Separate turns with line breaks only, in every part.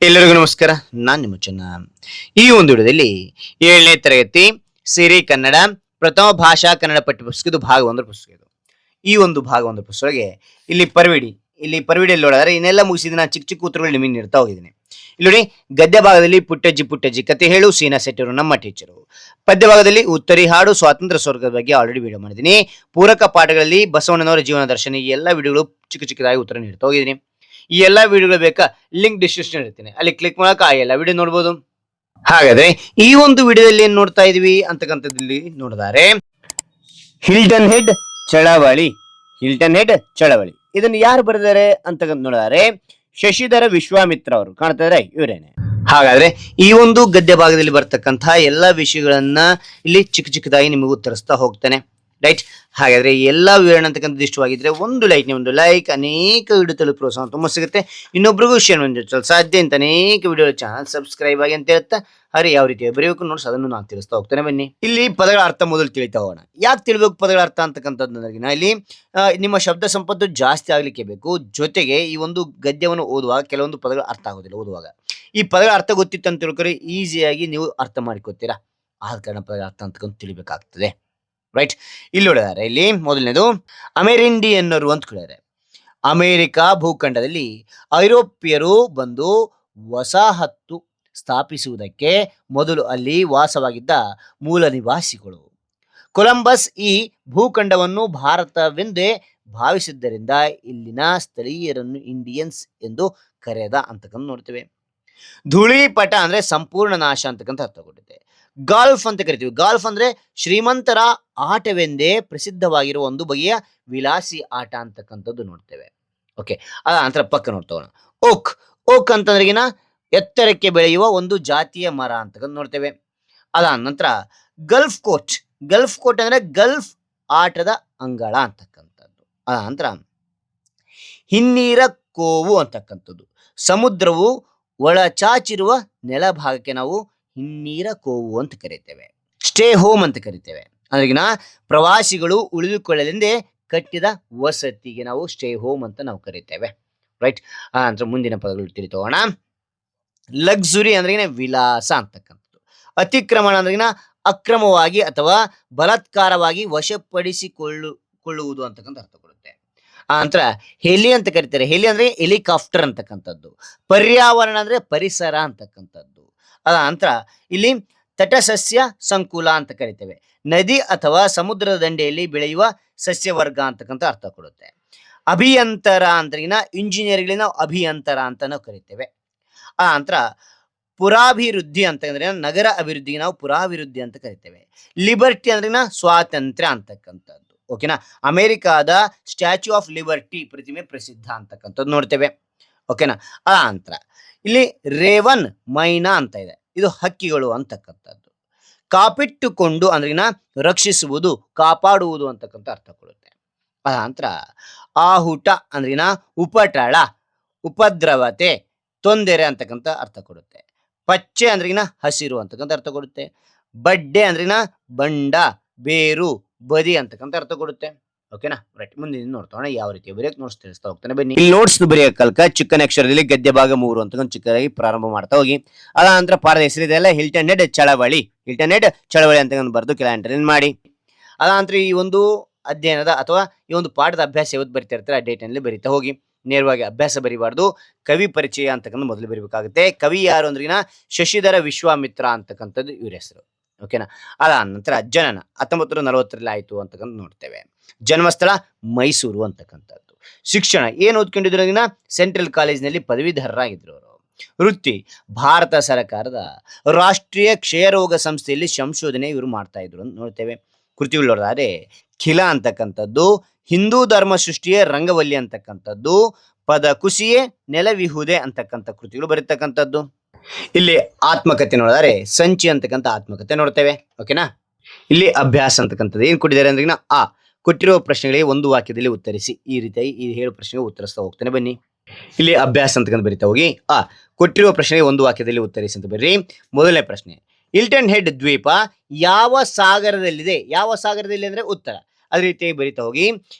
ಎಲ್ಲರಿಗೂ ನಮಸ್ಕಾರ. ನಾನು ನಿಮ್ಮ ಚೆನ್ನ. ಈ ಒಂದು ವಿಡಿಯೋದಲ್ಲಿ 7ನೇ ತರಗತಿ ಸಿರಿ ಕನ್ನಡ ಪ್ರಥಮ ಭಾಷಾ ಕನ್ನಡ ಪಠ್ಯಪುಸ್ತಕ ಇದು ಭಾಗ 1 ಪುಸ್ತಕ ಇದು. ಈ ಒಂದು ಭಾಗ 1 ಪುಸ್ತಕಕ್ಕೆ ಇಲ್ಲಿ ಪರ್ವಿಡಿಯಲ್ಲಿ ನೋಡಿದ್ರೆ ಇನ್ನೆಲ್ಲ ಮುಗಿಸಿದ ನಾನು ಚಿಕ್ಕ ಚಿಕ್ಕ ಉತ್ತರಗಳು ನಿಮಗೆ ನೀಡ್ತಾ ಹೋಗಿದ್ದೀನಿ. ಇಲ್ಲಿ ನೋಡಿ, ಗದ್ಯ ಭಾಗದಲ್ಲಿ ಪುಟ್ಟಜ್ಜಿ ಕತೆ ಹೇಳು ಸೀನಾ ಸೆಟ್ಟರು ನಮ್ಮ ಟೀಚರು. ಪದ್ಯ ಭಾಗದಲ್ಲಿ ಉತ್ತರಿ ಹಾಡು ಸ್ವಾತಂತ್ರ್ಯ ಸ್ವರ್ಗದ ಬಗ್ಗೆ ಆಲ್ರೆಡಿ ವಿಡಿಯೋ ಮಾಡಿದ್ದೀನಿ. ಪೂರಕ ಪಾಠಗಳಲ್ಲಿ ಬಸವಣ್ಣನವರ ಜೀವನ ದರ್ಶನ, ಈ ಎಲ್ಲ ವಿಡಿಯೋಗಳು ಚಿಕ್ಕದಾಗಿ ಉತ್ತರ ನೀಡ್ತಾ ಹೋಗಿದ್ದೀನಿ. ಈ ಎಲ್ಲಾ ವಿಡಿಯೋಗಳು ಬೇಕಾ ಲಿಂಕ್ ಡಿಸ್ಕ್ರಿಪ್ಷನ್ ಇರ್ತೀನಿ, ಅಲ್ಲಿ ಕ್ಲಿಕ್ ಮಾಡಕ ಆ ಎಲ್ಲ ವಿಡಿಯೋ ನೋಡಬಹುದು. ಹಾಗಾದ್ರೆ ಈ ಒಂದು ವಿಡಿಯೋದಲ್ಲಿ ಏನ್ ನೋಡ್ತಾ ಇದೀವಿ ಅಂತಕ್ಕಂಥದ್ದಲ್ಲಿ ನೋಡಿದರೆ ಹಿಲ್ಟನ್ ಹೆಡ್ ಚಳವಳಿ ಇದನ್ನು ಯಾರು ಬರೆದಾರೆ ಅಂತಕ್ಕಂಥ ನೋಡಿದರೆ ಶಶಿಧರ ವಿಶ್ವಾಮಿತ್ರ ಅವರು. ಕಾಣ್ತಾ ಇದ್ರೆ ಇವರೇನೆ. ಹಾಗಾದ್ರೆ ಈ ಒಂದು ಗದ್ಯ ಭಾಗದಲ್ಲಿ ಬರ್ತಕ್ಕಂತಹ ಎಲ್ಲಾ ವಿಷಯಗಳನ್ನ ಇಲ್ಲಿ ಚಿಕ್ಕದಾಗಿ ನಿಮಗೆ ಉತ್ತರಿಸ್ತಾ ಹೋಗ್ತಾನೆ. ರೈಟ್. ಹಾಗಾದ್ರೆ ಎಲ್ಲಾ ವಿವರಣೆ ಅಂತಕ್ಕಂಥದ್ದು ಇಷ್ಟವಾಗಿದ್ರೆ ಒಂದು ಲೈಕ್ ಅನೇಕ ವಿಡಿಯೋ ತಲುಪ ಪ್ರೋತ್ಸಾಹ ತುಂಬಾ ಸಿಗುತ್ತೆ. ಇನ್ನೊಬ್ರಿಗೂ ಶೇರ್ ಮಾಡಿ ಸಾಧ್ಯ ಅಂತ ಅನೇಕ ವಿಡಿಯೋ ಚಾನಲ್ ಸಬ್ಸ್ಕ್ರೈಬ್ ಆಗಿ ಅಂತ ಹೇಳ್ತಾ ಅರೆ ಯಾವ ರೀತಿ ಬರೆಯಬೇಕು ನೋಡ್ಸ್ ಅದನ್ನು ನಾನು ತಿಳಿಸ್ತಾ ಹೋಗ್ತೇನೆ. ಬನ್ನಿ, ಇಲ್ಲಿ ಪದಗಳ ಅರ್ಥ ಮೊದಲು ತಿಳಿತಾ ಹೋಗೋಣ. ಯಾಕೆ ತಿಳಿಬೇಕು ಪದಗಳ ಅರ್ಥ ಅಂತಕ್ಕಂಥದ್ದು? ಇಲ್ಲಿ ನಿಮ್ಮ ಶಬ್ದ ಸಂಪತ್ತು ಜಾಸ್ತಿ ಆಗ್ಲಿಕ್ಕೆ ಬೇಕು. ಜೊತೆಗೆ ಈ ಒಂದು ಗದ್ಯವನ್ನು ಓದುವಾಗ ಕೆಲವೊಂದು ಪದಗಳ ಅರ್ಥ ಆಗೋದಿಲ್ಲ. ಓದುವಾಗ ಈ ಪದಗಳ ಅರ್ಥ ಗೊತ್ತಿತ್ತು ಅಂತ ತಿಳ್ಕೊಂಡ್ರೆ ಈಸಿಯಾಗಿ ನೀವು ಅರ್ಥ ಮಾಡಿಕೊತೀರಾ. ಆದ ಕಾರಣ ಪದಗಳ ಅರ್ಥ ಅಂತಕ್ಕಂಥ ತಿಳಿಬೇಕಾಗ್ತದೆ. ರೈಟ್. ಇಲ್ಲಿ ನೋಡಿದಾರೆ, ಇಲ್ಲಿ ಮೊದಲನೇದು ಅಮೆರಿಂಡಿಯನ್ನರು ಅಂತ ಕೇಳಿದ್ದಾರೆ. ಅಮೆರಿಕ ಭೂಖಂಡದಲ್ಲಿ ಐರೋಪ್ಯರು ಬಂದು ವಸಾಹತು ಸ್ಥಾಪಿಸುವುದಕ್ಕೆ ಮೊದಲು ಅಲ್ಲಿ ವಾಸವಾಗಿದ್ದ ಮೂಲ ನಿವಾಸಿಗಳು. ಕೊಲಂಬಸ್ ಈ ಭೂಖಂಡವನ್ನು ಭಾರತವೆಂದೇ ಭಾವಿಸಿದ್ದರಿಂದ ಇಲ್ಲಿನ ಸ್ಥಳೀಯರನ್ನು ಇಂಡಿಯನ್ಸ್ ಎಂದು ಕರೆದ ಅಂತಕ್ಕಂಥ ನೋಡ್ತೇವೆ. ಧೂಳಿಪಟ ಅಂದ್ರೆ ಸಂಪೂರ್ಣ ನಾಶ ಅಂತಕ್ಕಂಥ ಅರ್ಥ ಕೊಡುತ್ತೆ. ಗಾಲ್ಫ್ ಅಂತ ಕರಿತೀವಿ. ಗಾಲ್ಫ್ ಅಂದ್ರೆ ಶ್ರೀಮಂತರ ಆಟವೆಂದೇ ಪ್ರಸಿದ್ಧವಾಗಿರುವ ಒಂದು ಬಗೆಯ ವಿಲಾಸಿ ಆಟ ಅಂತಕ್ಕಂಥದ್ದು ನೋಡ್ತೇವೆ. ಓಕೆ, ಅದ ನಂತರ ಪಕ್ಕ ನೋಡ್ತೇವೆ. ಓಕ್ ಅಂತಂದ್ರೆಗಿನ ಎತ್ತರಕ್ಕೆ ಬೆಳೆಯುವ ಒಂದು ಜಾತಿಯ ಮರ ಅಂತಕ್ಕಂಥ ನೋಡ್ತೇವೆ. ಅದಾದ ನಂತರ ಗಲ್ಫ್ ಕೋಟ್ ಅಂದ್ರೆ ಗಲ್ಫ್ ಆಟದ ಅಂಗಳ ಅಂತಕ್ಕಂಥದ್ದು. ಅದ ನಂತರ ಹಿನ್ನೀರ ಕೋವು ಅಂತಕ್ಕಂಥದ್ದು. ಸಮುದ್ರವು ಒಳಚಾಚಿರುವ ನೆಲಭಾಗಕ್ಕೆ ನಾವು ಹಿನ್ನೀರ ಕೋವು ಅಂತ ಕರೀತೇವೆ. ಸ್ಟೇ ಹೋಮ್ ಅಂತ ಕರಿತೇವೆ. ಅಂದ್ರೆಗಿನ ಪ್ರವಾಸಿಗಳು ಉಳಿದುಕೊಳ್ಳಲೆಂದೇ ಕಟ್ಟಿದ ವಸತಿಗೆ ನಾವು ಸ್ಟೇ ಹೋಮ್ ಅಂತ ನಾವು ಕರಿತೇವೆ. ರೈಟ್. ನಂತರ ಮುಂದಿನ ಪದಗಳು ತಿಳಿತೋಣ. ಲಕ್ಸುರಿ ಅಂದ್ರೆಗಿನ ವಿಲಾಸ ಅಂತಕ್ಕಂಥದ್ದು. ಅತಿಕ್ರಮಣ ಅಂದ್ರೆಗಿನ ಅಕ್ರಮವಾಗಿ ಅಥವಾ ಬಲಾತ್ಕಾರವಾಗಿ ವಶಪಡಿಸಿಕೊಳ್ಳುವುದು ಅಂತಕ್ಕಂಥ ಅರ್ಥ ಕೊಡುತ್ತೆ. ನಂತರ ಹೆಲಿ ಅಂತ ಕರಿತಾರೆ. ಹೆಲಿ ಅಂದ್ರೆ ಹೆಲಿಕಾಪ್ಟರ್ ಅಂತಕ್ಕಂಥದ್ದು. ಪರ್ಯಾವರಣ ಅಂದ್ರೆ ಪರಿಸರ ಅಂತಕ್ಕಂಥದ್ದು. ಅದ ನಂತರ ಇಲ್ಲಿ ತಟಸಸ್ಯ ಸಂಕುಲ ಅಂತ ಕರಿತೇವೆ. ನದಿ ಅಥವಾ ಸಮುದ್ರದ ದಂಡೆಯಲ್ಲಿ ಬೆಳೆಯುವ ಸಸ್ಯವರ್ಗ ಅಂತಕ್ಕಂಥ ಅರ್ಥ ಕೊಡುತ್ತೆ. ಅಭಿಯಂತರ ಅಂದ್ರಿನ ಇಂಜಿನಿಯರ್ಗಳಿಗೆ ನಾವು ಅಭಿಯಂತರ ಅಂತ ನಾವು ಕರಿತೇವೆ. ಆ ನಂತರ ಪುರಾಭಿವೃದ್ಧಿ ಅಂತಂದ್ರೆ ನಗರ ಅಭಿವೃದ್ಧಿಗೆ ನಾವು ಪುರಾಭಿವೃದ್ಧಿ ಅಂತ ಕರಿತೇವೆ. ಲಿಬರ್ಟಿ ಅಂದ್ರಿನ ಸ್ವಾತಂತ್ರ್ಯ ಅಂತಕ್ಕಂಥದ್ದು. ಓಕೆನಾ. ಅಮೆರಿಕಾದ ಸ್ಟ್ಯಾಚ್ಯೂ ಆಫ್ ಲಿಬರ್ಟಿ ಪ್ರತಿಮೆ ಪ್ರಸಿದ್ಧ ಅಂತಕ್ಕಂಥದ್ದು ನೋಡ್ತೇವೆ. ಓಕೆನಾ. ಆ ನಂತರ ಇಲ್ಲಿ ರೇವನ್ ಮೈನಾ ಅಂತ ಇದೆ. ಇದು ಹಕ್ಕಿಗಳು ಅಂತಕ್ಕಂಥದ್ದು. ಕಾಪಿಟ್ಟುಕೊಂಡು ಅಂದ್ರಿನ ರಕ್ಷಿಸುವುದು ಕಾಪಾಡುವುದು ಅಂತಕ್ಕಂಥ ಅರ್ಥ ಕೊಡುತ್ತೆ. ಆ ನಂತರ ಆಹುಟ ಅಂದ್ರಿನ ಉಪಟಳ ಉಪದ್ರವತೆ ತೊಂದರೆ ಅಂತಕ್ಕಂಥ ಅರ್ಥ ಕೊಡುತ್ತೆ. ಪಚ್ಚೆ ಅಂದ್ರಿನ ಹಸಿರು ಅಂತಕ್ಕಂಥ ಅರ್ಥ ಕೊಡುತ್ತೆ. ಬಡ್ಡೆ ಅಂದ್ರಿನ ಬಂಡ ಬೇರು ಬದಿ ಅಂತಕ್ಕಂಥ ಅರ್ಥ ಕೊಡುತ್ತೆ. ಓಕೆನಾ. ರೈಟ್. ಮುಂದೆ ನೋಡ್ತಾನೆ ಯಾವ ರೀತಿ ಬರೆಯಕ್ಕೆ ನೋಟ್ಸ್ ತಿಳಿಸ್ತಾ ಹೋಗ್ತಾನೆ. ಬನ್ನಿ, ಇಲ್ಲಿ ನೋಟ್ಸ್ ಬರೆಯೋ ಕಲ್ಕ ಚಿಕ್ಕನ ಅಕ್ಷರದಲ್ಲಿ ಗದ್ಯ ಭಾಗ 3 ಅಂತಕ್ಕಂಥ ಚಿಕ್ಕದಾಗಿ ಪ್ರಾರಂಭ ಮಾಡ್ತಾ ಹೋಗಿ. ಅದ ನಂತರ ಪಾಠದ ಹೆಸರಿದೆಲ್ಲ ಹಿಲ್ಟನ್ ಹೆಡ್ ಚಳವಳಿ ಅಂತಕ್ಕಂಥ ಬರೆದು ಕೆಲ ಅಂಡರ್ಲೈನ್ ಮಾಡಿ. ಅದ ನಂತರ ಈ ಒಂದು ಅಧ್ಯಯನದ ಅಥವಾ ಈ ಒಂದು ಪಾಠದ ಅಭ್ಯಾಸ ಯಾವತ್ತು ಬರಿತಾ ಇರ್ತಾರೆ ಆ ಡೇಟ್ ನಲ್ಲಿ ಬರಿತಾ ಹೋಗಿ. ನೇರವಾಗಿ ಅಭ್ಯಾಸ ಬರಿಬಾರ್ದು. ಕವಿ ಪರಿಚಯ ಅಂತಕ್ಕಂಥ ಮೊದಲು ಬರಿಬೇಕಾಗುತ್ತೆ. ಕವಿ ಯಾರು ಅಂದ್ರಿನ ಶಶಿಧರ ವಿಶ್ವಾಮಿತ್ರ ಅಂತಕ್ಕಂಥದ್ದು ಇವ್ರ ಹೆಸರು. ಓಕೆನಾ. ಅದ ನಂತರ ಜನನ 1940ರಲ್ಲಿ ಆಯ್ತು ಅಂತಕ್ಕಂಥ ನೋಡ್ತೇವೆ. ಜನ್ಮಸ್ಥಳ ಮೈಸೂರು ಅಂತಕ್ಕಂಥದ್ದು. ಶಿಕ್ಷಣ ಏನು ಓದ್ಕೊಂಡಿದ್ರು? ಸೆಂಟ್ರಲ್ ಕಾಲೇಜಿನಲ್ಲಿ ಪದವೀಧರರಾಗಿದ್ರು ಅವರು. ವೃತ್ತಿ ಭಾರತ ಸರ್ಕಾರದ ರಾಷ್ಟ್ರೀಯ ಕ್ಷಯರೋಗ ಸಂಸ್ಥೆಯಲ್ಲಿ ಸಂಶೋಧನೆ ಇವರು ಮಾಡ್ತಾ ಇದ್ರು ಅಂತ ನೋಡ್ತೇವೆ. ಕೃತಿಗಳು ನೋಡಿದ್ರೆ ಖಿಲ ಅಂತಕ್ಕಂಥದ್ದು, ಹಿಂದೂ ಧರ್ಮ ಸೃಷ್ಟಿಯ ರಂಗವಲ್ಲಿ ಅಂತಕ್ಕಂಥದ್ದು, ಪದ ಕುಸಿಯೇ ನೆಲವಿಹುದೆ ಅಂತಕ್ಕಂಥ ಕೃತಿಗಳು ಬರೀತಕ್ಕಂಥದ್ದು. ಇಲ್ಲಿ ಆತ್ಮಕಥೆ ನೋಡಿದರೆ ಸಂಚಿ ಅಂತಕ್ಕಂಥ ಆತ್ಮಕಥೆ ನೋಡ್ತೇವೆ. ಓಕೆನಾ. ಇಲ್ಲಿ ಅಭ್ಯಾಸ ಅಂತಕ್ಕಂಥದ್ದು ಏನ್ ಕೊಟ್ಟಿದ್ದಾರೆ ಅಂದ್ರೆ ಕೊಟ್ಟಿರುವ ಪ್ರಶ್ನೆಗಳಿಗೆ ಒಂದು ವಾಕ್ಯದಲ್ಲಿ ಉತ್ತರಿಸಿ. ಈ ರೀತಿಯಾಗಿ ಈ ಹೇಳುವ ಪ್ರಶ್ನೆಗೆ ಉತ್ತರಿಸ್ತಾ ಹೋಗ್ತಾನೆ. ಬನ್ನಿ, ಇಲ್ಲಿ ಅಭ್ಯಾಸ ಅಂತಕ್ಕಂಥ ಬರಿತಾ ಹೋಗಿ. ಕೊಟ್ಟಿರುವ ಪ್ರಶ್ನೆಗೆ ಒಂದು ವಾಕ್ಯದಲ್ಲಿ ಉತ್ತರಿಸಿ ಅಂತ ಬರ್ರಿ. ಮೊದಲನೇ ಪ್ರಶ್ನೆ, ಹಿಲ್ಟನ್ ಹೆಡ್ ದ್ವೀಪ ಯಾವ ಸಾಗರದಲ್ಲಿದೆ? ಯಾವ ಸಾಗರದಲ್ಲಿ ಅಂದ್ರೆ ಉತ್ತರ. ಅದೇ ರೀತಿಯಾಗಿ ಬರಿತಾ ಹೋಗಿ.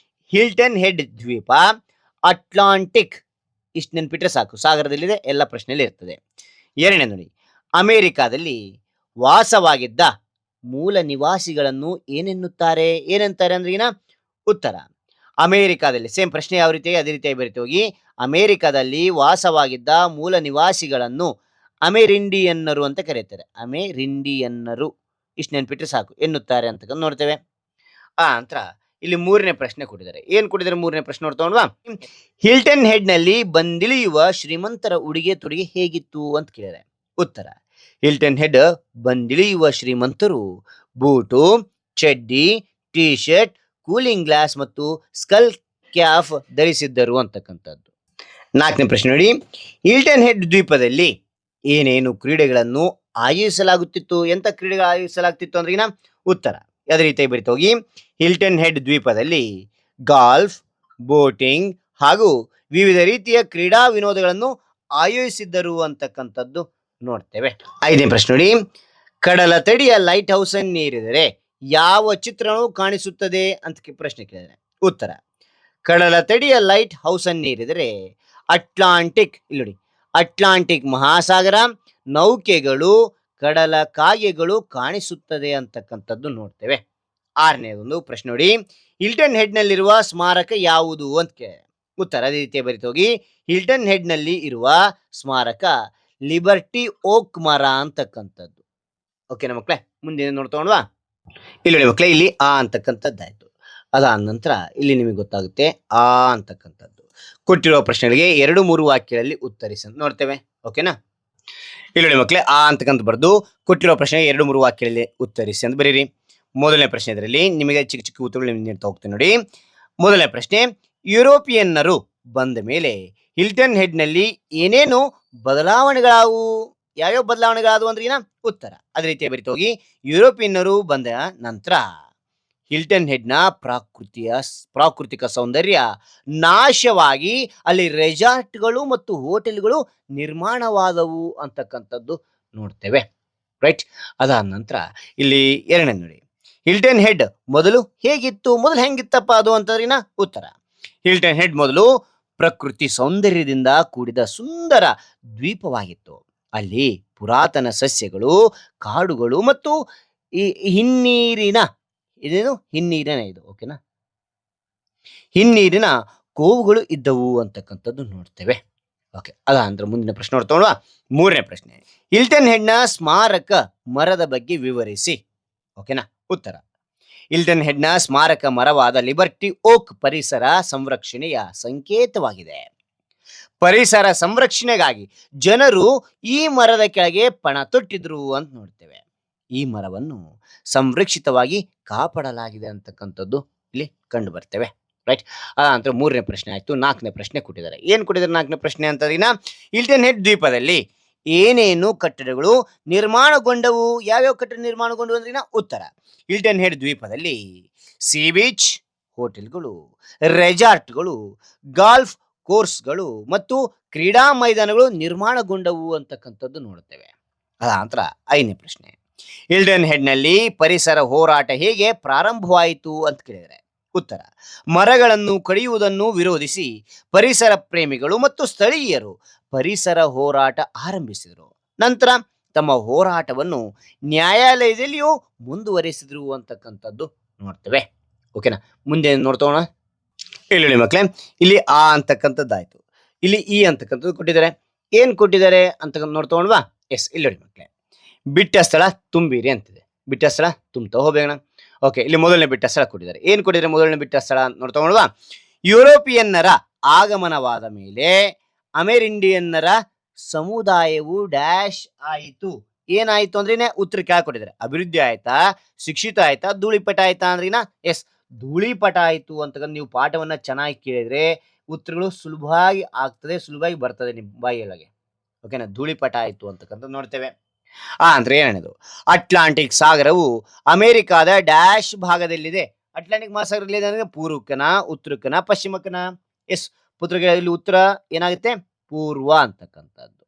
ಹಿಲ್ಟನ್ ಹೆಡ್ ದ್ವೀಪ ಅಟ್ಲಾಂಟಿಕ್ ಇಷ್ಟು ನೆನ್ಪಿಟ್ರೆ ಸಾಕು, ಸಾಗರದಲ್ಲಿದೆ, ಎಲ್ಲ ಪ್ರಶ್ನೆಯಲ್ಲಿ ಇರ್ತದೆ. ಎರಡನೇ ನೋಡಿ, ಅಮೆರಿಕಾದಲ್ಲಿ ವಾಸವಾಗಿದ್ದ ಮೂಲ ನಿವಾಸಿಗಳನ್ನು ಏನೆನ್ನುತ್ತಾರೆ? ಏನಂತಾರೆ ಅಂದ್ರೆ ಉತ್ತರ, ಅಮೆರಿಕಾದಲ್ಲಿ ಸೇಮ್ ಪ್ರಶ್ನೆ ಯಾವ ರೀತಿ ಅದೇ ರೀತಿಯಾಗಿ ಬರೀತಿ ಹೋಗಿ, ಅಮೆರಿಕಾದಲ್ಲಿ ವಾಸವಾಗಿದ್ದ ಮೂಲ ನಿವಾಸಿಗಳನ್ನು ಅಮೆರಿಂಡಿಯನ್ನರು ಅಂತ ಕರೀತಾರೆ. ಅಮೆರಿಂಡಿಯನ್ನರು ಇಷ್ಟು ನೆನ್ಪಿಟ್ರೆ ಸಾಕು, ಎನ್ನುತ್ತಾರೆ ಅಂತ ನೋಡ್ತೇವೆ. ಆ ನಂತರ ಇಲ್ಲಿ ಮೂರನೇ ಪ್ರಶ್ನೆ ಕೊಟ್ಟಿದ್ದಾರೆ. ಏನ್ ಕೊಟ್ಟಿದ್ದಾರೆ ಮೂರನೇ ಪ್ರಶ್ನೆ ನೋಡ್ತೋಣವಾ? ಹಿಲ್ಟನ್ ಹೆಡ್ ನಲ್ಲಿ ಬಂದಿಳಿಯುವ ಶ್ರೀಮಂತರ ಉಡುಗೆ ತೊಡುಗೆ ಹೇಗಿತ್ತು ಅಂತ ಕೇಳಿದ್ದಾರೆ. ಉತ್ತರ, ಹಿಲ್ಟನ್ ಹೆಡ್ ಬಂದಿಳಿಯುವ ಶ್ರೀಮಂತರು ಬೂಟು, ಚಡ್ಡಿ, ಟಿ ಶರ್ಟ್, ಕೂಲಿಂಗ್ ಗ್ಲಾಸ್ ಮತ್ತು ಸ್ಕಲ್ ಕ್ಯಾಫ್ ಧರಿಸಿದ್ದರು ಅಂತಕ್ಕಂಥದ್ದು. ನಾಲ್ಕನೇ ಪ್ರಶ್ನೆ ನೋಡಿ, ಹಿಲ್ಟನ್ ಹೆಡ್ ದ್ವೀಪದಲ್ಲಿ ಏನೇನು ಕ್ರೀಡೆಗಳನ್ನು ಆಯೋಜಿಸಲಾಗುತ್ತಿತ್ತು? ಎಂತ ಕ್ರೀಡೆಗಳು ಆಯೋಜಿಸಲಾಗ್ತಿತ್ತು ಅಂದ್ರೆ ಉತ್ತರ ಅದೇ ರೀತಿಯಾಗಿ ಬರಿತಾ ಹೋಗಿ, ಹಿಲ್ಟನ್ ಹೆಡ್ ದ್ವೀಪದಲ್ಲಿ ಗಾಲ್ಫ್, ಬೋಟಿಂಗ್ ಹಾಗೂ ವಿವಿಧ ರೀತಿಯ ಕ್ರೀಡಾ ವಿನೋದಗಳನ್ನು ಆಯೋಜಿಸಿದ್ದರು ಅಂತಕ್ಕಂಥದ್ದು ನೋಡ್ತೇವೆ. ಐದನೇ ಪ್ರಶ್ನೆ ನೋಡಿ, ಕಡಲ ತಡಿಯ ಲೈಟ್ ಹೌಸ್ ಅನ್ನು ಏರಿದರೆ ಯಾವ ಚಿತ್ರಣವು ಕಾಣಿಸುತ್ತದೆ ಅಂತ ಪ್ರಶ್ನೆ ಕೇಳಿದರೆ. ಉತ್ತರ, ಕಡಲ ತಡಿಯ ಲೈಟ್ ಹೌಸ್ ಅನ್ನು ಏರಿದರೆ ಅಟ್ಲಾಂಟಿಕ್, ಇಲ್ಲಿ ನೋಡಿ, ಅಟ್ಲಾಂಟಿಕ್ ಮಹಾಸಾಗರ, ನೌಕೆಗಳು, ಕಡಲ ಕಾಗೆಗಳು ಕಾಣಿಸುತ್ತದೆ ಅಂತಕ್ಕಂಥದ್ದು ನೋಡ್ತೇವೆ. ಆರನೇ ಒಂದು ಪ್ರಶ್ನೆ ನೋಡಿ, ಹಿಲ್ಟನ್ ಹೆಡ್ ನಲ್ಲಿರುವ ಸ್ಮಾರಕ ಯಾವುದು ಅಂತ ಕೇಳಿದೆ. ಉತ್ತರ ಅದೇ ರೀತಿಯ ಬರಿತ ಹೋಗಿ, ಹಿಲ್ಟನ್ ಹೆಡ್ ನಲ್ಲಿ ಇರುವ ಸ್ಮಾರಕ ಲಿಬರ್ಟಿ ಓಕ್ ಮರ ಅಂತಕ್ಕಂಥದ್ದು. ಓಕೆನಾ ಮಕ್ಕಳೇ, ಮುಂದೆ ನೋಡ್ತೋಣವಾ? ಇಲ್ಲಿ ನೋಡಿ ಮಕ್ಕಳೇ, ಇಲ್ಲಿ ಆ ಅಂತಕ್ಕಂಥದ್ದಾಯ್ತು. ಅದಾದ ನಂತರ ಇಲ್ಲಿ ನಿಮಗೆ ಗೊತ್ತಾಗುತ್ತೆ ಆ ಅಂತಕ್ಕಂಥದ್ದು. ಕೊಟ್ಟಿರುವ ಪ್ರಶ್ನೆಗಳಿಗೆ 2-3 ವಾಕ್ಯಗಳಲ್ಲಿ ಉತ್ತರಿಸಿ ನೋಡ್ತೇವೆ. ಓಕೆನಾ? ಇಲ್ಲಿ ನೋಡಿ ಮಕ್ಕಳೇ, ಆ ಅಂತಕ್ಕಂಥ ಬರೆದು ಕೊಟ್ಟಿರುವ ಪ್ರಶ್ನೆಗೆ 2-3 ವಾಕ್ಯಗಳಲ್ಲಿ ಉತ್ತರಿಸಿ ಅಂತ ಬರೀರಿ. ಮೊದಲನೇ ಪ್ರಶ್ನೆ ಇದರಲ್ಲಿ ನಿಮಗೆ ಚಿಕ್ಕ ಚಿಕ್ಕ ಉತ್ತರಗಳು ನೀಡ್ತಾ ಹೋಗ್ತೇನೆ ನೋಡಿ. ಮೊದಲನೇ ಪ್ರಶ್ನೆ, ಯುರೋಪಿಯನ್ನರು ಬಂದ ಮೇಲೆ ಹಿಲ್ಟನ್ ಹೆಡ್ ನಲ್ಲಿ ಏನೇನು ಬದಲಾವಣೆಗಳಾವು? ಯಾವ್ಯಾವ ಬದಲಾವಣೆಗಳಾದವು ಅಂದ್ರೆ ಉತ್ತರ ಅದೇ ರೀತಿಯ ಬರಿತ ಹೋಗಿ, ಯುರೋಪಿಯನ್ನರು ಬಂದ ನಂತರ ಹಿಲ್ಟನ್ ಹೆಡ್ ನ ಪ್ರಾಕೃತಿಕ ಸೌಂದರ್ಯ ನಾಶವಾಗಿ ಅಲ್ಲಿ ರೆಸಾರ್ಟ್ಗಳು ಮತ್ತು ಹೋಟೆಲ್ಗಳು ನಿರ್ಮಾಣವಾದವು ಅಂತಕ್ಕಂಥದ್ದು ನೋಡ್ತೇವೆ. ರೈಟ್. ಅದಾದ ನಂತರ ಇಲ್ಲಿ ಎರಡನೇ ನೋಡಿ, ಹಿಲ್ಟನ್ ಹೆಡ್ ಮೊದಲು ಹೇಗಿತ್ತು? ಮೊದಲು ಹೆಂಗಿತ್ತಪ್ಪ ಅದು ಅಂತಂದ್ರೆ ಉತ್ತರ, ಹಿಲ್ಟನ್ ಹೆಡ್ ಮೊದಲು ಪ್ರಕೃತಿ ಸೌಂದರ್ಯದಿಂದ ಕೂಡಿದ ಸುಂದರ ದ್ವೀಪವಾಗಿತ್ತು. ಅಲ್ಲಿ ಪುರಾತನ ಸಸ್ಯಗಳು, ಕಾಡುಗಳು ಮತ್ತು ಈ ಹಿನ್ನೀರಿನ ಇದು ಓಕೆನಾ, ಹಿನ್ನೀರಿನ ಕೋವುಗಳು ಇದ್ದವು ಅಂತಕ್ಕಂಥದ್ದು ನೋಡ್ತೇವೆ. ಓಕೆ, ಅದಾಂತರ ಮುಂದಿನ ಪ್ರಶ್ನೆ ನೋಡ್ತೋಣ. ಮೂರನೇ ಪ್ರಶ್ನೆ, ಹಿಲ್ಟನ್ ಹೆಡ್ ನ ಸ್ಮಾರಕ ಮರದ ಬಗ್ಗೆ ವಿವರಿಸಿ. ಓಕೆನಾ? ಉತ್ತರ, ಹಿಲ್ಟನ್ ಹೆಡ್ ನ ಸ್ಮಾರಕ ಮರವಾದ ಲಿಬರ್ಟಿ ಓಕ್ ಪರಿಸರ ಸಂರಕ್ಷಣೆಯ ಸಂಕೇತವಾಗಿದೆ. ಪರಿಸರ ಸಂರಕ್ಷಣೆಗಾಗಿ ಜನರು ಈ ಮರದ ಕೆಳಗೆ ಪಣ ತೊಟ್ಟಿದ್ರು ಅಂತ ನೋಡ್ತೇವೆ. ಈ ಮರವನ್ನು ಸಂರಕ್ಷಿತವಾಗಿ ಕಾಪಾಡಲಾಗಿದೆ ಅಂತಕ್ಕಂಥದ್ದು ಇಲ್ಲಿ ಕಂಡು ಬರ್ತೇವೆ. ರೈಟ್. ಅದಂತರ ಮೂರನೇ ಪ್ರಶ್ನೆ ಆಯ್ತು. ನಾಲ್ಕನೇ ಪ್ರಶ್ನೆ ಕೊಟ್ಟಿದ್ದಾರೆ. ಏನ್ ಕೊಟ್ಟಿದ್ದಾರೆ ನಾಲ್ಕನೇ ಪ್ರಶ್ನೆ ಅಂತ ಹಿಲ್ಟನ್ ಹೆಡ್ ದ್ವೀಪದಲ್ಲಿ ಏನೇನು ಕಟ್ಟಡಗಳು ನಿರ್ಮಾಣಗೊಂಡವು? ಯಾವ್ಯಾವ ಕಟ್ಟಡ ನಿರ್ಮಾಣಗೊಂಡವು ಅಂದ್ರೆ ಉತ್ತರ, ಹಿಲ್ಟನ್ ಹೆಡ್ ದ್ವೀಪದಲ್ಲಿ ಸಿ ಬೀಚ್, ಹೋಟೆಲ್ಗಳು, ರೆಸಾರ್ಟ್ಗಳು, ಗಾಲ್ಫ್ ಕೋರ್ಸ್ಗಳು ಮತ್ತು ಕ್ರೀಡಾ ಮೈದಾನಗಳು ನಿರ್ಮಾಣಗೊಂಡವು ಅಂತಕ್ಕಂಥದ್ದು ನೋಡುತ್ತೇವೆ. ಅದಾಂತರ ಐದನೇ ಪ್ರಶ್ನೆ, ಹಿಲ್ಟನ್ ಹೆಡ್ ನಲ್ಲಿ ಪರಿಸರ ಹೋರಾಟ ಹೇಗೆ ಪ್ರಾರಂಭವಾಯಿತು ಅಂತ ಕೇಳಿದರೆ ಉತ್ತರ, ಮರಗಳನ್ನು ಕಡಿಯುವುದನ್ನು ವಿರೋಧಿಸಿ ಪರಿಸರ ಪ್ರೇಮಿಗಳು ಮತ್ತು ಸ್ಥಳೀಯರು ಪರಿಸರ ಹೋರಾಟ ಆರಂಭಿಸಿದರು. ನಂತರ ತಮ್ಮ ಹೋರಾಟವನ್ನು ನ್ಯಾಯಾಲಯದಲ್ಲಿಯೂ ಮುಂದುವರಿಸಿದ್ರು ಅಂತಕ್ಕಂಥದ್ದು ನೋಡ್ತೇವೆ. ಓಕೆನಾ? ಮುಂದೆ ನೋಡ್ತೋಣ. ಇಲ್ಲಿ ಮಕ್ಕಳೇ, ಇಲ್ಲಿ ಆ ಅಂತಕ್ಕಂಥದ್ದಾಯ್ತು. ಇಲ್ಲಿ ಈ ಅಂತಕ್ಕಂಥದ್ದು ಕೊಟ್ಟಿದ್ದಾರೆ. ಏನ್ ಕೊಟ್ಟಿದ್ದಾರೆ ಅಂತ ನೋಡ್ತೋಣವಾ? ಎಸ್, ಇಲ್ಲಿ ನೋಡಿ ಮಕ್ಕಳೇ, ಬಿಟ್ಟ ಸ್ಥಳ ತುಂಬಿರಿ ಅಂತಿದೆ. ಬಿಟ್ಟ ಸ್ಥಳ ತುಂಬ್ತಾ ಹೋಗೋಣ. ಓಕೆ, ಇಲ್ಲಿ ಮೊದಲನೇ ಬಿಟ್ಟ ಸ್ಥಳ ಕೊಟ್ಟಿದ್ದಾರೆ. ಏನ್ ಕೊಟ್ಟಿದ್ದಾರೆ ಮೊದಲನೇ ಬಿಟ್ಟ ಸ್ಥಳ ನೋಡ್ತೋಣವಾ? ಯುರೋಪಿಯನ್ನರ ಆಗಮನವಾದ ಮೇಲೆ ಅಮೆರಿಂಡಿಯನ್ನರ ಸಮುದಾಯವು ಡ್ಯಾಶ್ ಆಯಿತು. ಏನಾಯ್ತು ಅಂದ್ರೆ ಉತ್ತರ ಕೆಳಗೆ ಕೊಟ್ಟಿದ್ದಾರೆ. ಅಭಿವೃದ್ಧಿ ಆಯ್ತಾ, ಶಿಕ್ಷಿತ ಆಯ್ತಾ, ಧೂಳಿಪಟ ಆಯ್ತಾ ಅಂದ್ರೆ ಎಸ್, ಧೂಳಿಪಟ ಆಯ್ತು ಅಂತಕ್ಕಂಥ ನೀವು ಪಾಠವನ್ನ ಚೆನ್ನಾಗಿ ಕೇಳಿದ್ರೆ ಉತ್ತರಗಳು ಸುಲಭವಾಗಿ ಆಗ್ತದೆ, ಸುಲಭವಾಗಿ ಬರ್ತದೆ ನಿಮ್ಮ ಬಾಯಿಯೊಳಗೆ. ಓಕೆನಾ? ಧೂಳಿಪಟ ಆಯ್ತು ಅಂತಕ್ಕಂಥ ನೋಡ್ತೇವೆ. ಅಂದ್ರೆ ಏನೇನದು, ಅಟ್ಲಾಂಟಿಕ್ ಸಾಗರವು ಅಮೆರಿಕಾದ ಡ್ಯಾಶ್ ಭಾಗದಲ್ಲಿದೆ. ಅಟ್ಲಾಂಟಿಕ್ ಮಹಾಸಾಗರದಲ್ಲಿ ಅಂದ್ರೆ ಪೂರ್ವಕ್ಕನ, ಉತ್ತರಕ್ಕನ, ಪಶ್ಚಿಮಕ್ಕನ? ಎಸ್, ಇಲ್ಲಿ ಉತ್ತರ ಏನಾಗುತ್ತೆ? ಪೂರ್ವ ಅಂತಕ್ಕಂಥದ್ದು.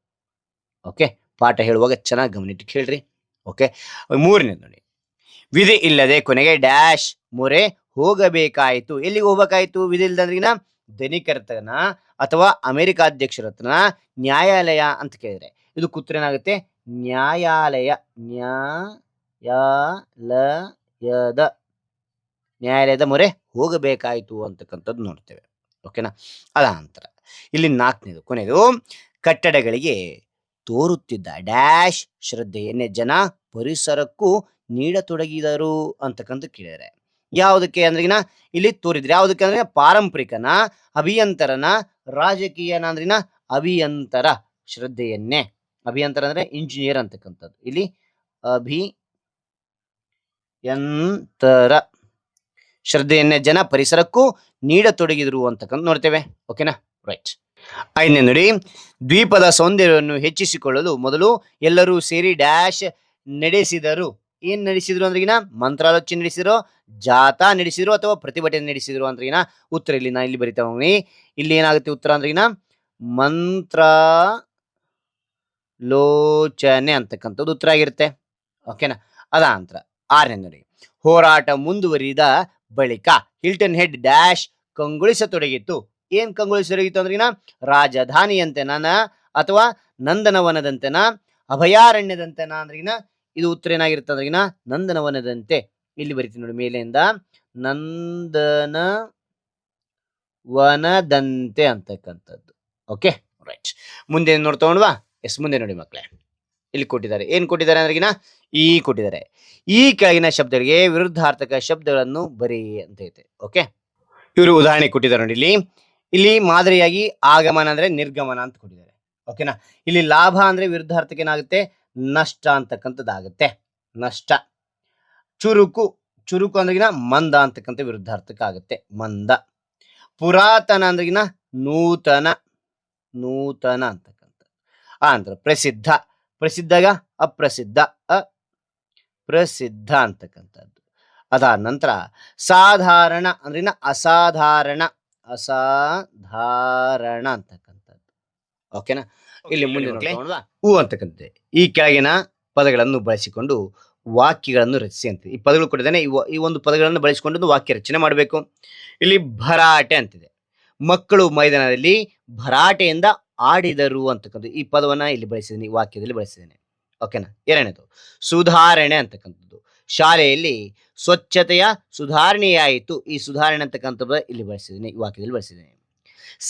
ಓಕೆ, ಪಾಠ ಹೇಳುವಾಗ ಚೆನ್ನಾಗಿ ಗಮನಿಟ್ಟು ಕೇಳ್ರಿ. ಓಕೆ, ಮೂರನೇ ನೋಡಿ, ವಿಧಿ ಇಲ್ಲದೆ ಕೊನೆಗೆ ಡ್ಯಾಶ್ ಮೊರೆ ಹೋಗಬೇಕಾಯಿತು. ಎಲ್ಲಿಗೆ ಹೋಗ್ಬೇಕಾಯ್ತು? ವಿಧಿ ಇಲ್ಲದಂದ್ರಿನ ಧನಿಕರತನ ಅಥವಾ ಅಮೆರಿಕ ಅಧ್ಯಕ್ಷರತನ ನ್ಯಾಯಾಲಯ ಅಂತ ಕೇಳಿದ್ರೆ ಇದು ಉತ್ತರ ಏನಾಗುತ್ತೆ? ನ್ಯಾಯಾಲಯ. ನ್ಯಾಯಾಲಯದ ಮೊರೆ ಹೋಗಬೇಕಾಯಿತು ಅಂತಕ್ಕಂಥದ್ದು ನೋಡ್ತೇವೆ. ಓಕೆನಾ? ಅದ ನಂತರ ಇಲ್ಲಿ 4ನೇದು ಕೊನೆಯದು, ಕಟ್ಟಡಗಳಿಗೆ ತೋರುತ್ತಿದ್ದ ಡ್ಯಾಶ್ ಶ್ರದ್ಧೆಯನ್ನೇ ಜನ ಪರಿಸರಕ್ಕೂ ನೀಡತೊಡಗಿದರು ಅಂತಕ್ಕಂಥ ಕೇಳಿದರೆ ಯಾವುದಕ್ಕೆ ಅಂದ್ರಿಗಿನ ಇಲ್ಲಿ ತೋರಿದ್ರೆ ಯಾವುದಕ್ಕೆ ಅಂದ್ರೆ ಪಾರಂಪರಿಕನ, ಅಭಿಯಂತರನ, ರಾಜಕೀಯನ ಅಂದ್ರಿನ ಅಭಿಯಂತರ ಶ್ರದ್ಧೆಯನ್ನೇ. ಅಭಿಯಂತರ ಅಂದ್ರೆ ಇಂಜಿನಿಯರ್ ಅಂತಕ್ಕಂಥದ್ದು. ಇಲ್ಲಿ ಅಭಿಯಂತರ ಶ್ರದ್ಧೆಯನ್ನೇ ಜನ ಪರಿಸರಕ್ಕೂ ನೀಡತೊಡಗಿದರು ಅಂತಕ್ಕಂಥ ನೋಡ್ತೇವೆ. ಓಕೆನಾ? ರೈಟ್. 5ನೇ ನೋಡಿ, ದ್ವೀಪದ ಸೌಂದರ್ಯವನ್ನು ಹೆಚ್ಚಿಸಿಕೊಳ್ಳಲು ಮೊದಲು ಎಲ್ಲರೂ ಸೇರಿ ಡ್ಯಾಶ್ ನಡೆಸಿದರು. ಏನ್ ನಡೆಸಿದ್ರು ಅಂದ್ರಿಗಿನ ಮಂತ್ರಾಲೋಚನೆ ನಡೆಸಿದ್ರು, ಜಾಥಾ ನಡೆಸಿದ್ರು ಅಥವಾ ಪ್ರತಿಭಟನೆ ನಡೆಸಿದ್ರು ಅಂದ್ರಿಗಿನ ಉತ್ತರ ಇಲ್ಲಿ ನಾ ಇಲ್ಲಿ ಬರಿತಾ ಹೋಗಿ. ಇಲ್ಲಿ ಏನಾಗುತ್ತೆ ಉತ್ತರ ಅಂದ್ರಿಗಿನ ಮಂತ್ರಾಲೋಚನೆ ಅಂತಕ್ಕಂಥದ್ದು ಉತ್ತರ ಆಗಿರುತ್ತೆ. ಓಕೆನಾ? ಅದ ನಂತರ 6ನೇ ನೋಡಿ, ಹೋರಾಟ ಮುಂದುವರಿದ ಬಳಿಕ ಹಿಲ್ಟನ್ ಹೆಡ್ ಡ್ಯಾಶ್ ಕಂಗೊಳಿಸತೊಡಗಿತ್ತು. ಏನ್ ಕಂಗೊಳಿಸತೊಡಗಿತ್ತು ಅಂದ್ರಿಗಿನ ರಾಜಧಾನಿಯಂತೆನ ಅಥವಾ ನಂದನವನದಂತೆನ ಅಭಯಾರಣ್ಯದಂತೆನ ಅಂದ್ರಿಗಿನ ಇದು ಉತ್ತರ ಏನಾಗಿರುತ್ತೆ ಅಂದ್ರಿಗಿನ ನಂದನವನದಂತೆ. ಇಲ್ಲಿ ಬರಿತೀನಿ ನೋಡಿ ಮೇಲೆಯಿಂದ, ನಂದನವನದಂತೆ ಅಂತಕ್ಕಂಥದ್ದು. Okay, right. ಮುಂದೆ ನೋಡ್ತಾ ಹೋಣ್ವಾ? ಎಸ್, ಮುಂದೆ ನೋಡಿ ಮಕ್ಕಳೇ, ಇಲ್ಲಿ ಕೊಟ್ಟಿದ್ದಾರೆ. ಏನ್ ಕೊಟ್ಟಿದ್ದಾರೆ ಅಂದ್ರಿಗಿನ ಈ ಕೊಟ್ಟಿದ್ದಾರೆ. ಈ ಕೆಳಗಿನ ಶಬ್ದಗಳಿಗೆ ವಿರುದ್ಧಾರ್ಥಕ ಶಬ್ದಗಳನ್ನು ಬರಿ ಅಂತ ಐತೆ. ಓಕೆ, ಇವರು ಉದಾಹರಣೆ ಕೊಟ್ಟಿದ್ದಾರೆ ನೋಡಿ. ಇಲ್ಲಿ ಮಾದರಿಯಾಗಿ ಆಗಮನ ಅಂದ್ರೆ ನಿರ್ಗಮನ ಅಂತ ಕೊಟ್ಟಿದ್ದಾರೆ. ಓಕೆನಾ? ಇಲ್ಲಿ ಲಾಭ ಅಂದ್ರೆ ವಿರುದ್ಧಾರ್ಥಕ್ಕೆ ಏನಾಗುತ್ತೆ? ನಷ್ಟ ಅಂತಕ್ಕಂಥದ್ದಾಗುತ್ತೆ. ನಷ್ಟ. ಚುರುಕು ಅಂದ್ರಿಗಿನ ಮಂದ ಅಂತಕ್ಕಂಥ ವಿರುದ್ಧಾರ್ಥಕ ಆಗುತ್ತೆ, ಮಂದ. ಪುರಾತನ ಅಂದ್ರಿಗಿನ ನೂತನ ಅಂತಕ್ಕಂಥ. ನಂತರ ಪ್ರಸಿದ್ಧಗ ಅಪ್ರಸಿದ್ಧ, ಅಪ್ರಸಿದ್ಧ ಅಂತಕ್ಕಂಥದ್ದು. ಅದಾದ ನಂತರ ಸಾಧಾರಣ ಅಂದ್ರಿನ ಅಸಾಧಾರಣ ಅಂತಕ್ಕಂಥದ್ದು. ಓಕೆನಾ? ಇಲ್ಲಿ ಮುಂದೆ ಹೂ ಅಂತಕ್ಕಂಥದ್ದು. ಈ ಕೆಳಗಿನ ಪದಗಳನ್ನು ಬಳಸಿಕೊಂಡು ವಾಕ್ಯಗಳನ್ನು ರಚಿಸಿ ಅಂತ ಈ ಪದಗಳು ಕೊಟ್ಟಿದ್ದಾನೆ. ಈ ಒಂದು ಪದಗಳನ್ನು ಬಳಸಿಕೊಂಡು ವಾಕ್ಯ ರಚನೆ ಮಾಡಬೇಕು. ಇಲ್ಲಿ ಭರಾಟೆ ಅಂತಿದೆ. ಮಕ್ಕಳು ಮೈದಾನದಲ್ಲಿ ಭರಾಟೆಯಿಂದ ಆಡಿದರು ಅಂತಕ್ಕಂಥ ಈ ಪದವನ್ನ ಇಲ್ಲಿ ಬಳಸಿದ್ದೀನಿ, ವಾಕ್ಯದಲ್ಲಿ ಬಳಸಿದ್ದೇನೆ. ಓಕೆನಾ? 2ನೇದು ಸುಧಾರಣೆ ಅಂತಕ್ಕಂಥದ್ದು. ಶಾಲೆಯಲ್ಲಿ ಸ್ವಚ್ಛತೆಯ ಸುಧಾರಣೆಯಾಯಿತು. ಈ ಸುಧಾರಣೆ ಅಂತಕ್ಕಂಥದ್ದು ಇಲ್ಲಿ ಬಳಸಿದ್ದೀನಿ, ಈ ವಾಕ್ಯದಲ್ಲಿ ಬಳಸಿದ್ದೀನಿ.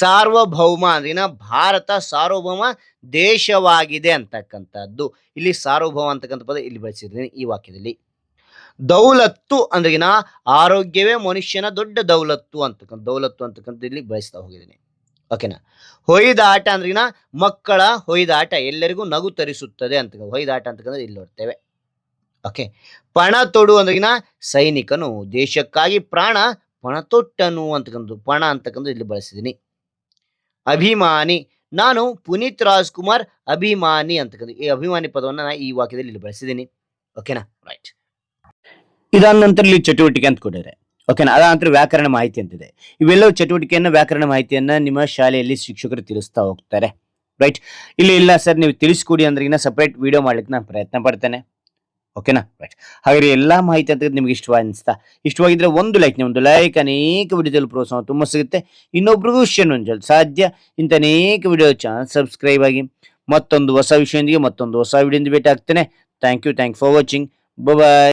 ಸಾರ್ವಭೌಮ ಅಂದ್ರಿನ ಭಾರತ ಸಾರ್ವಭೌಮ ದೇಶವಾಗಿದೆ ಅಂತಕ್ಕಂಥದ್ದು. ಇಲ್ಲಿ ಸಾರ್ವಭೌಮ ಅಂತಕ್ಕಂಥ ಪದ ಇಲ್ಲಿ ಬಳಸಿದ್ದೀನಿ, ಈ ವಾಕ್ಯದಲ್ಲಿ. ದೌಲತ್ತು ಅಂದ್ರಿಗಿನ ಆರೋಗ್ಯವೇ ಮನುಷ್ಯನ ದೊಡ್ಡ ದೌಲತ್ತು ಅಂತಕ್ಕಂಥ ಇಲ್ಲಿ ಬಳಸ್ತಾ ಹೋಗಿದ್ದೀನಿ. ಓಕೆನಾ? ಹೊಯ್ದಾಟ ಅಂದ್ರಿಗಿನ ಮಕ್ಕಳ ಹೊಯ್ದಾಟ ಎಲ್ಲರಿಗೂ ನಗು ತರಿಸುತ್ತದೆ ಅಂತ ಹೊಯ್ದಾಟ ಅಂತಕ್ಕಂಥ ಇಲ್ಲಿ ನೋಡ್ತೇವೆ. ಓಕೆ. ಪಣ ತೊಡು ಅಂದ್ರಿಗಿನ ಸೈನಿಕನು ದೇಶಕ್ಕಾಗಿ ಪಣ ತೊಟ್ಟನು ಅಂತಕ್ಕಂಥ ಪಣ ಅಂತಕ್ಕಂಥ ಇಲ್ಲಿ ಬಳಸಿದ್ದೀನಿ. ಅಭಿಮಾನಿ, ನಾನು ಪುನೀತ್ ರಾಜ್ಕುಮಾರ್ ಅಭಿಮಾನಿ ಅಂತಕ್ಕಂಥ ಈ ಅಭಿಮಾನಿ ಪದವನ್ನು ಈ ವಾಕ್ಯದಲ್ಲಿ ಇಲ್ಲಿ ಬಳಸಿದ್ದೀನಿ. ಓಕೆನಾ? ರೈಟ್. ಇದಾದ ನಂತರ ಇಲ್ಲಿ ಚಟುವಟಿಕೆ ಅಂತ ಕೊಟ್ಟಿದ್ದಾರೆ. ಓಕೆನಾ? ಅದ ನಂತರ ವ್ಯಾಕರಣ ಮಾಹಿತಿ ಅಂತಿದೆ. ಇವೆಲ್ಲವೂ ಚಟುವಟಿಕೆಯನ್ನ ವ್ಯಾಕರಣ ಮಾಹಿತಿಯನ್ನ ನಿಮ್ಮ ಶಾಲೆಯಲ್ಲಿ ಶಿಕ್ಷಕರು ತಿಳಿಸ್ತಾ ಹೋಗ್ತಾರೆ. ರೈಟ್. ಇಲ್ಲಿ ಇಲ್ಲ ಸರ್ ನೀವು ತಿಳಿಸ್ಕೊಡಿ ಅಂದ್ರೆ ಸಪರೇಟ್ ವಿಡಿಯೋ ಮಾಡ್ಲಿಕ್ಕೆ ನಾನು ಪ್ರಯತ್ನ ಪಡ್ತೇನೆ. ಓಕೆನಾ? ರೈಟ್. ಹಾಗೆ ಎಲ್ಲಾ ಮಾಹಿತಿ ಅಂತ ನಿಮ್ಗೆ ಇಷ್ಟವಾಗಿದ್ರೆ ಒಂದು ಲೈಕ್ ಅನೇಕ ವಿಡಿಯೋದಲ್ಲಿ ಪ್ರೋತ್ಸಾಹ ತುಂಬ ಸಿಗುತ್ತೆ. ಇನ್ನೊಬ್ರಿಗೂ ಶೇರ್ ಸಾಧ್ಯ. ಇಂಥ ಅನೇಕ ವಿಡಿಯೋ ಚಾನಲ್ ಸಬ್ಸ್ಕ್ರೈಬ್ ಆಗಿ ಮತ್ತೊಂದು ಹೊಸ ವಿಷಯದೊಂದಿಗೆ ಮತ್ತೊಂದು ಹೊಸ ವಿಡಿಯೋದಿಂದ ಭೇಟಿ ಆಗ್ತೇನೆ. Thank you for watching. Bye.